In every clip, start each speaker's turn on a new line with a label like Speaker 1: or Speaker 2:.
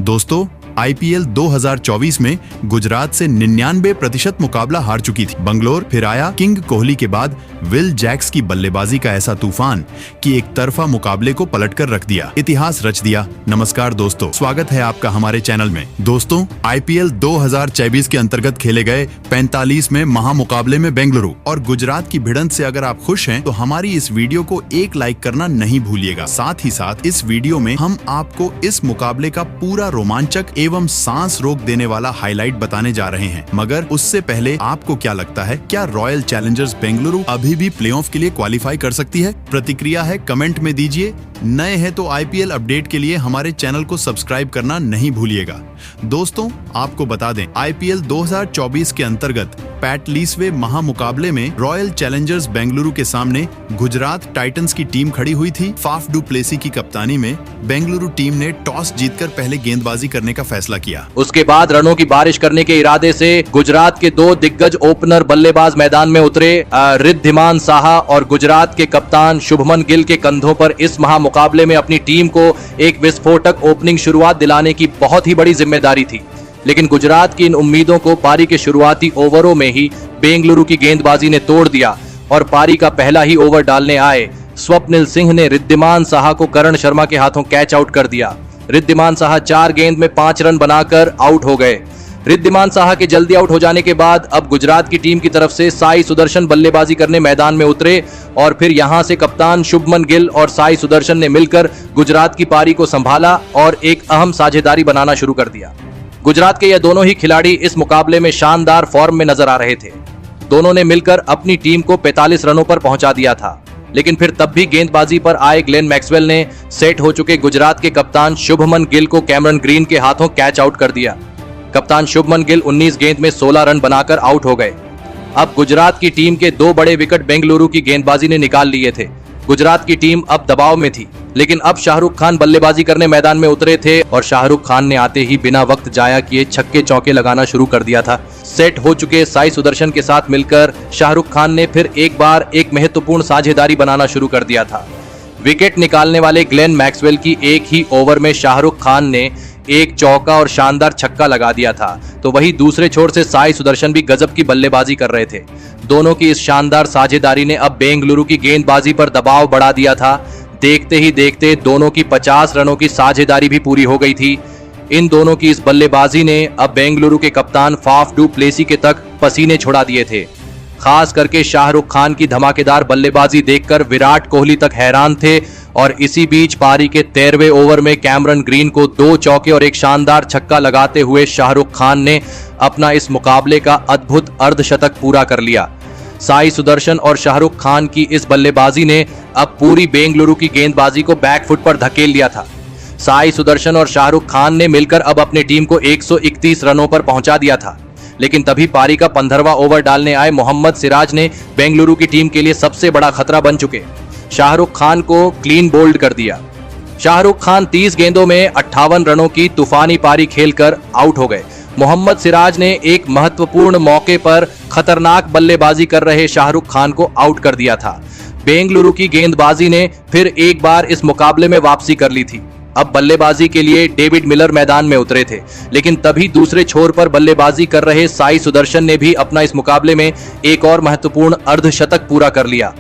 Speaker 1: दोस्तों, आईपीएल 2024 में गुजरात से 99% मुकाबला हार चुकी थी। बंगलोर फिर आया किंग कोहली के बाद विल जैक्स की बल्लेबाजी का ऐसा तूफान कि एक तरफा मुकाबले को पलटकर रख दिया, इतिहास रच दिया। नमस्कार दोस्तों, स्वागत है आपका हमारे चैनल में। दोस्तों, आईपीएल 2024 के अंतर्गत खेले गए 45 में महामुकाबले में बेंगलुरु और गुजरात की भिड़ंत से अगर आप खुश हैं तो हमारी इस वीडियो को एक लाइक करना नहीं भूलिएगा। साथ ही साथ इस वीडियो में हम आपको इस मुकाबले का पूरा रोमांचक एवं सांस रोक देने वाला हाईलाइट बताने जा रहे हैं। मगर उससे पहले आपको क्या लगता है, क्या रॉयल चैलेंजर्स बेंगलुरु अभी भी प्लेऑफ के लिए क्वालिफाई कर सकती है? प्रतिक्रिया है कमेंट में दीजिए। नए हैं तो आईपीएल अपडेट के लिए हमारे चैनल को सब्सक्राइब करना नहीं भूलिएगा। दोस्तों, आपको बता दें, आईपीएल 2024 के अंतर्गत 45वें महामुकाबले में रॉयल चैलेंजर्स बेंगलुरु के सामने गुजरात टाइटंस की टीम खड़ी हुई थी। फाफ डू प्लेसी की कप्तानी में बेंगलुरु टीम ने टॉस जीतकर पहले गेंदबाजी करने का फैसला किया।
Speaker 2: उसके बाद रनों की बारिश करने के इरादे से गुजरात के दो दिग्गज ओपनर बल्लेबाज मैदान में उतरे। रिद्धिमान साहा और गुजरात के कप्तान शुभमन गिल के कंधों पर इस महामुकाबले में अपनी टीम को एक विस्फोटक ओपनिंग शुरुआत दिलाने की बहुत ही बड़ी जिम्मेदारी थी। लेकिन गुजरात की इन उम्मीदों को पारी के शुरुआती ओवरों में ही बेंगलुरु की गेंदबाजी ने तोड़ दिया और पारी का पहला ही ओवर डालने आए स्वप्निल सिंह ने रिद्धिमान साहा को करण शर्मा के हाथों कैच आउट कर दिया। रिद्धिमान साहा 4 गेंद में 5 रन बनाकर आउट हो गए। रिद्धिमान साहा के जल्दी आउट हो जाने के बाद अब गुजरात की टीम की तरफ से साई सुदर्शन बल्लेबाजी करने मैदान में उतरे और फिर यहां से कप्तान शुभमन गिल और साई सुदर्शन ने मिलकर गुजरात की पारी को संभाला और एक अहम साझेदारी बनाना शुरू कर दिया। गुजरात के ये दोनों ही खिलाड़ी इस मुकाबले में शानदार फॉर्म में नजर आ रहे थे। दोनों ने मिलकर अपनी टीम को 45 रनों पर पहुंचा दिया था। लेकिन फिर तब भी गेंदबाजी पर आए ग्लेन मैक्सवेल ने सेट हो चुके गुजरात के कप्तान शुभमन गिल को कैमरन ग्रीन के हाथों कैच आउट कर दिया। कप्तान शुभमन गिल 19 गेंद में 16 रन बनाकर आउट हो गए। अब गुजरात की टीम के 2 बड़े विकेट बेंगलुरु की गेंदबाजी ने निकाल लिए थे। गुजरात की टीम अब दबाव में थी, लेकिन अब शाहरुख खान बल्लेबाजी करने मैदान में उतरे थे और शाहरुख खान ने आते ही बिना वक्त जाया किए छक्के चौके लगाना शुरू कर दिया था। सेट हो चुके साई सुदर्शन के साथ मिलकर शाहरुख खान ने फिर एक बार एक महत्वपूर्ण साझेदारी बनाना शुरू कर दिया था। विकेट निकालने वाले ग्लेन मैक्सवेल की एक ही ओवर में शाहरुख खान ने एक चौका और शानदार छक्का लगा दिया था, तो वही दूसरे छोर से साई सुदर्शन भी गजब की बल्लेबाजी कर रहे थे। दोनों की इस शानदार साझेदारी ने अब बेंगलुरु की गेंदबाजी पर दबाव बढ़ा दिया था। देखते ही देखते दोनों की 50 रनों की साझेदारी भी पूरी हो गई थी। इन दोनों की इस बल्लेबाजी ने अब बेंगलुरु के कप्तान फाफ डू प्लेसी के तक पसीने छुड़ा दिए थे। खास करके शाहरुख खान की धमाकेदार बल्लेबाजी देखकर विराट कोहली तक हैरान थे और इसी बीच पारी के 13वें ओवर में कैमरन ग्रीन को 2 चौके और एक शानदार छक्का लगाते हुए शाहरुख खान ने अपना इस मुकाबले का अद्भुत अर्धशतक पूरा कर लिया। साई सुदर्शन और शाहरुख खान की इस बल्लेबाजी ने अब पूरी बेंगलुरु की गेंदबाजी को बैकफुट पर धकेल लिया था। साई सुदर्शन और शाहरुख खान ने मिलकर अब अपनी टीम को 131 रनों पर पहुंचा दिया था। लेकिन तभी पारी का 15वां ओवर डालने आए मोहम्मद सिराज ने बेंगलुरु की टीम के लिए सबसे बड़ा खतरा बन चुके शाहरुख खान को क्लीन बोल्ड कर दिया। शाहरुख खान 30 गेंदों में 58 रनों की तूफानी पारी खेलकर आउट हो गए। मोहम्मद सिराज ने एक महत्वपूर्ण मौके पर खतरनाक बल्लेबाजी कर रहे शाहरुख खान को आउट कर दिया था। बेंगलुरु की गेंदबाजी ने फिर एक बार इस मुकाबले में वापसी कर ली थी। अब बल्लेबाजी के लिए डेविड मिलर मैदान में उतरे थे, लेकिन तभी दूसरे छोर पर बल्लेबाजी कर रहे साई सुदर्शन ने भी अपना इस मुकाबले में एक और महत्वपूर्ण अर्धशतक पूरा कर लिया।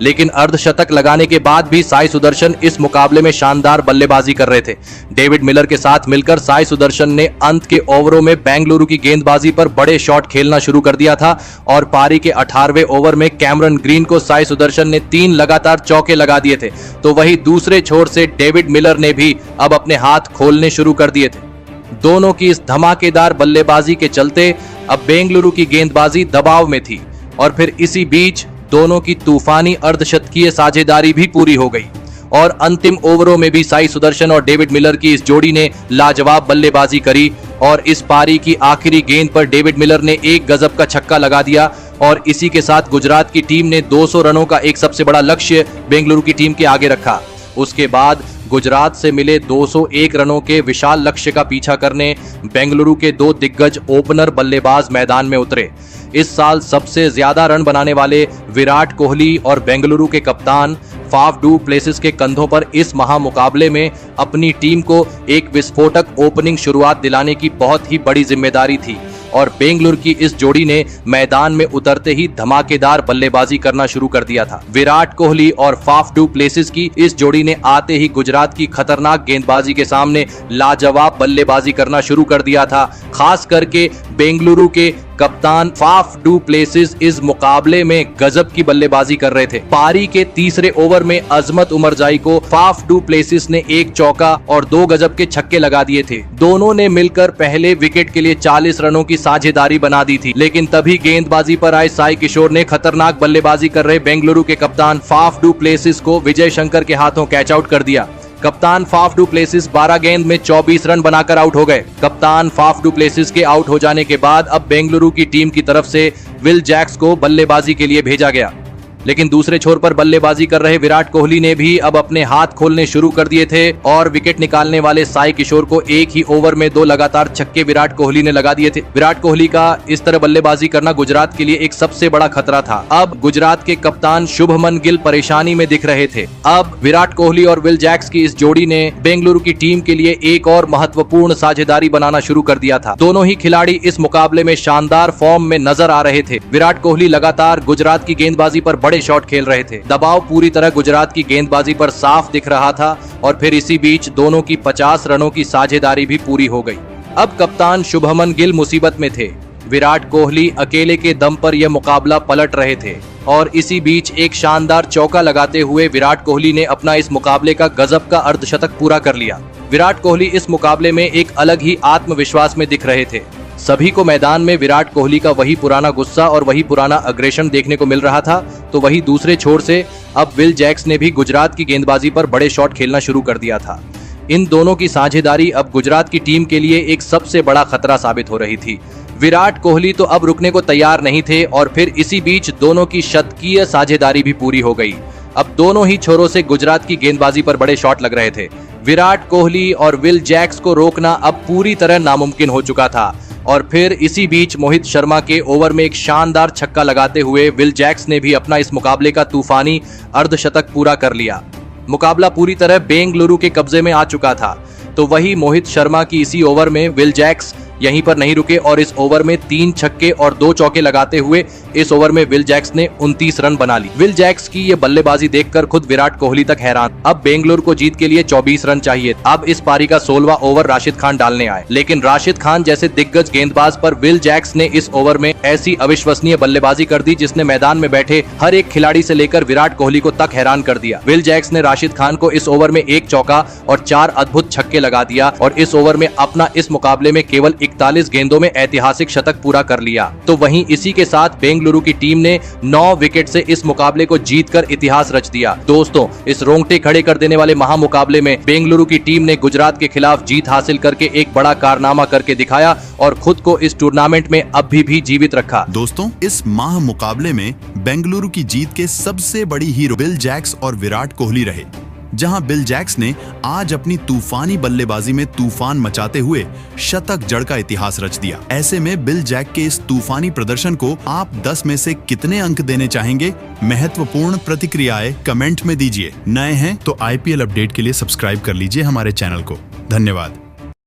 Speaker 2: लेकिन अर्धशतक लगाने के बाद भी साई सुदर्शन इस मुकाबले में शानदार बल्लेबाजी कर रहे थे। डेविड मिलर के साथ मिलकर साई सुदर्शन ने अंत के ओवरों में बेंगलुरु की गेंदबाजी पर बड़े शॉट खेलना शुरू कर दिया था और पारी के 18वें ओवर में कैमरन ग्रीन को साई सुदर्शन ने 3 लगातार चौके लगा दिए थे, तो वही दूसरे छोर से डेविड मिलर ने भी अब अपने हाथ खोलने शुरू कर दिए थे। दोनों की इस धमाकेदार बल्लेबाजी के चलते अब बेंगलुरु की गेंदबाजी दबाव में थी और फिर इसी बीच दोनों की तूफानी अर्धशतकीय साझेदारी भी पूरी हो गई और अंतिम ओवरों में भी साई सुदर्शन और डेविड मिलर की इस जोड़ी ने लाजवाब बल्लेबाजी करी और इस पारी की आखिरी गेंद पर डेविड मिलर ने एक गजब का छक्का लगा दिया और इसी के साथ गुजरात की टीम ने 200 रनों का एक सबसे बड़ा लक्ष्य बेंगलुरु की टीम के आगे रखा। उसके बाद गुजरात से मिले 201 रनों के विशाल लक्ष्य का पीछा करने बेंगलुरु के 2 दिग्गज ओपनर बल्लेबाज मैदान में उतरे। इस साल सबसे ज्यादा रन बनाने वाले विराट कोहली और बेंगलुरु के कप्तान फाफ डू प्लेसिस के कंधों पर इस महामुकाबले में अपनी टीम को एक विस्फोटक ओपनिंग शुरुआत दिलाने की बहुत ही बड़ी जिम्मेदारी थी और बेंगलुरु की इस जोड़ी ने मैदान में उतरते ही धमाकेदार बल्लेबाजी करना शुरू कर दिया था। विराट कोहली और फाफ डू प्लेसिस की इस जोड़ी ने आते ही गुजरात की खतरनाक गेंदबाजी के सामने लाजवाब बल्लेबाजी करना शुरू कर दिया था। खास करके बेंगलुरु के कप्तान फाफ डू प्लेसिस इस मुकाबले में गजब की बल्लेबाजी कर रहे थे। पारी के तीसरे ओवर में अजमत उमरजाई को फाफ डू प्लेसिस ने एक चौका और 2 गजब के छक्के लगा दिए थे। दोनों ने मिलकर पहले विकेट के लिए 40 रनों की साझेदारी बना दी थी, लेकिन तभी गेंदबाजी पर आए साई किशोर ने खतरनाक बल्लेबाजी कर रहे बेंगलुरु के कप्तान फाफ डू प्लेसिस को विजय शंकर के हाथों कैच आउट कर दिया। कप्तान फाफ डू प्लेसिस 12 गेंद में 24 रन बनाकर आउट हो गए। कप्तान फाफ डू प्लेसिस के आउट हो जाने के बाद अब बेंगलुरु की टीम की तरफ से विल जैक्स को बल्लेबाजी के लिए भेजा गया, लेकिन दूसरे छोर पर बल्लेबाजी कर रहे विराट कोहली ने भी अब अपने हाथ खोलने शुरू कर दिए थे और विकेट निकालने वाले साई किशोर को एक ही ओवर में 2 लगातार छक्के विराट कोहली ने लगा दिए थे। विराट कोहली का इस तरह बल्लेबाजी करना गुजरात के लिए एक सबसे बड़ा खतरा था। अब गुजरात के कप्तान शुभमन गिल परेशानी में दिख रहे थे। अब विराट कोहली और विल जैक्स की इस जोड़ी ने बेंगलुरु की टीम के लिए एक और महत्वपूर्ण साझेदारी बनाना शुरू कर दिया था। दोनों ही खिलाड़ी इस मुकाबले में शानदार फॉर्म में नजर आ रहे थे। विराट कोहली लगातार गुजरात की गेंदबाजी पर बड़े शॉट खेल रहे थे। दबाव पूरी तरह गुजरात की गेंदबाजी पर साफ दिख रहा था और फिर इसी बीच दोनों की 50 रनों की साझेदारी भी पूरी हो गई। अब कप्तान शुभमन गिल मुसीबत में थे। विराट कोहली अकेले के दम पर यह मुकाबला पलट रहे थे और इसी बीच एक शानदार चौका लगाते हुए विराट कोहली ने अपना इस मुकाबले का गजब का अर्धशतक पूरा कर लिया। विराट कोहली इस मुकाबले में एक अलग ही आत्मविश्वास में दिख रहे थे। सभी को मैदान में विराट कोहली का वही पुराना गुस्सा और वही पुराना अग्रेशन देखने को मिल रहा था, तो वही दूसरे छोर से अब विल जैक्स ने भी गुजरात की गेंदबाजी पर बड़े शॉट खेलना शुरू कर दिया था। इन दोनों की साझेदारी अब गुजरात की टीम के लिए एक सबसे बड़ा खतरा साबित हो रही थी। विराट कोहली तो अब रुकने को तैयार नहीं थे और फिर इसी बीच दोनों की शतकीय साझेदारी भी पूरी हो गई। अब दोनों ही छोरों से गुजरात की गेंदबाजी पर बड़े शॉट लग रहे थे। विराट कोहली और विल जैक्स को रोकना अब पूरी तरह नामुमकिन हो चुका था और फिर इसी बीच मोहित शर्मा के ओवर में एक शानदार छक्का लगाते हुए विल जैक्स ने भी अपना इस मुकाबले का तूफानी अर्धशतक पूरा कर लिया। मुकाबला पूरी तरह बेंगलुरु के कब्जे में आ चुका था, तो वही मोहित शर्मा की इसी ओवर में विल जैक्स यहीं पर नहीं रुके और इस ओवर में 3 छक्के और 2 चौके लगाते हुए इस ओवर में विल जैक्स ने 29 रन बना ली। विल जैक्स की ये बल्लेबाजी देखकर खुद विराट कोहली तक हैरान। अब बेंगलुरु को जीत के लिए 24 रन चाहिए। अब इस पारी का 16वां ओवर राशिद खान डालने आए, लेकिन राशिद खान जैसे दिग्गज गेंदबाज पर विल जैक्स ने इस ओवर में ऐसी अविश्वसनीय बल्लेबाजी कर दी जिसने मैदान में बैठे हर एक खिलाड़ी से लेकर विराट कोहली को तक हैरान कर दिया। विल जैक्स ने राशिद खान को इस ओवर में 1 चौका और 4 अद्भुत छक्के लगा दिया और इस ओवर में अपना इस मुकाबले में केवल 41 गेंदों में ऐतिहासिक शतक पूरा कर लिया। तो वहीं इसी के साथ बेंगलुरु की टीम ने 9 विकेट से इस मुकाबले को जीतकर इतिहास रच दिया। दोस्तों, इस रोंगटे खड़े कर देने वाले महामुकाबले में बेंगलुरु की टीम ने गुजरात के खिलाफ जीत हासिल करके एक बड़ा कारनामा करके दिखाया और खुद को इस टूर्नामेंट में अभी भी जीवित रखा।
Speaker 1: दोस्तों, इस महामुकाबले में बेंगलुरु की जीत के सबसे बड़ी हीरो विल जैक्स और विराट कोहली रहे, जहां विल जैक्स ने आज अपनी तूफानी बल्लेबाजी में तूफान मचाते हुए शतक जड़ का इतिहास रच दिया। ऐसे में विल जैक के इस तूफानी प्रदर्शन को आप 10 में से कितने अंक देने चाहेंगे? महत्वपूर्ण प्रतिक्रियाएं कमेंट में दीजिए। नए हैं तो IPL अपडेट के लिए सब्सक्राइब कर लीजिए हमारे चैनल को। धन्यवाद।